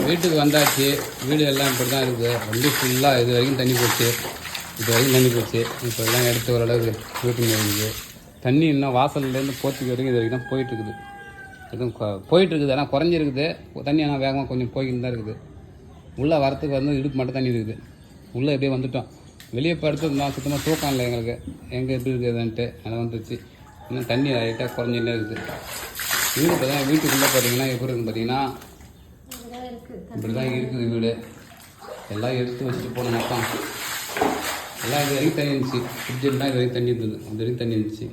வீட்டுக்கு வந்தாச்சு. வீடு எல்லாம் இப்படி தான் இருக்குது. வண்டி ஃபுல்லாக இது வரைக்கும் தண்ணி போச்சு. இப்போ எல்லாம் எடுத்து ஓரளவுக்கு வீட்டுக்கு இருக்குது. தண்ணி இன்னும் வாசல்லேருந்து போர்த்துக்கு வரைக்கும் இது வரைக்கும் தான் போயிட்டுருக்குது. எதுவும் போயிட்டுருக்குது. ஆனால் குறைஞ்சிருக்குது தண்ணி. ஆனால் வேகமாக கொஞ்சம் போய்கிட்டு தான் இருக்குது. உள்ளே வரத்துக்கு வந்து இடுப்பு மட்டும் தண்ணி இருக்குது. உள்ளே எப்படியே வந்துவிட்டோம். வெளியே படுத்துருந்தோம். சுத்தமாக தூக்கம் இல்லை எங்களுக்கு. எங்கே எப்படி இருக்குதுன்ட்டு அதெல்லாம் வந்துருச்சு. இன்னும் தண்ணி லைட்டாக குறைஞ்சிட்டே இருக்குது. வீடு இப்போ தான் வீட்டுக்குள்ளே பார்த்தீங்கன்னா எப்படி இருக்குன்னு பார்த்தீங்கன்னா இப்படி தான் இருக்குது வீடு. எல்லாம் எடுத்து வச்சுட்டு போன மொத்தம் எல்லாம் இது வரைக்கும் தண்ணி இருந்துச்சு. ஃப்ரிட்ஜில் தான் இது வரைக்கும் தண்ணி இருந்தது. இது வரைக்கும் தண்ணி இருந்துச்சு.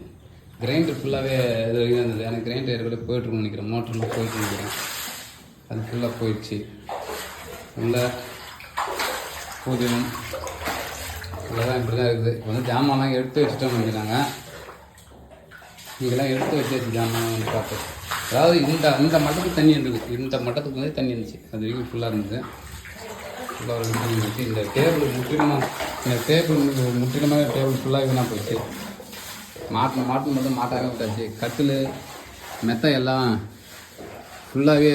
கிரைண்டர் ஃபுல்லாகவே இது வரைக்கும் இருந்தது. எனக்கு கிரைண்டர் ஏற்கனவே போய்ட்டுருக்குன்னு நினைக்கிறேன். மோட்டரில் போயிட்டு நினைக்கிறேன். அது ஃபுல்லாக போயிடுச்சு. உள்ள பூஜ்யம் இதெல்லாம் இப்படி தான் இருக்குது. இப்போ வந்து ஜாமான்லாம் எடுத்து வச்சுட்டோம்னு நினைக்கிறாங்க. இதெல்லாம் எடுத்து வச்சு ஜாமான் வந்து பார்த்து அதாவது இந்த மட்டத்துக்கு தண்ணி இருந்தது. இந்த மட்டத்துக்கு வந்து தண்ணி இருந்துச்சு. அது வரைக்கும் ஃபுல்லாக இருந்தது. ஃபுல்லாக ஒரு தண்ணி இருந்துச்சு. இந்த டேபிள் முற்றிலுமாக டேபிள் ஃபுல்லாக வீணாக போயிடுச்சு. மாட்டு மட்டும் மாட்டாக விட்டாச்சு. கட்டில் மெத்தை எல்லாம் ஃபுல்லாகவே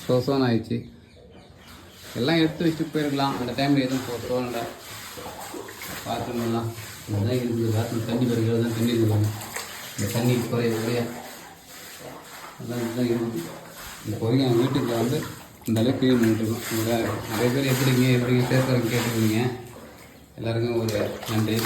சோசோன்னு ஆயிடுச்சு. எல்லாம் எடுத்து வச்சுட்டு போயிருக்கலாம். அந்த டைமில் எதுவும் தோணலை. பாத்ரூம்லாம் இதுதான் இருக்குது. பாத்ரூம் தண்ணி பறிக்கிறது தான் தண்ணி இருக்குது. இந்த தண்ணி குறைய அதான் இதுதான் இருக்குது. இப்போ வரைக்கும் எங்கள் வீட்டுக்கு வந்து இந்த அளவுக்கு க்ளீன் பண்ணிட்டுருக்கோம். நிறைய பேர் எப்படிங்க சேஃபாக கேட்டுருக்கீங்க. எல்லாருக்கும் ஒரு நன்றி.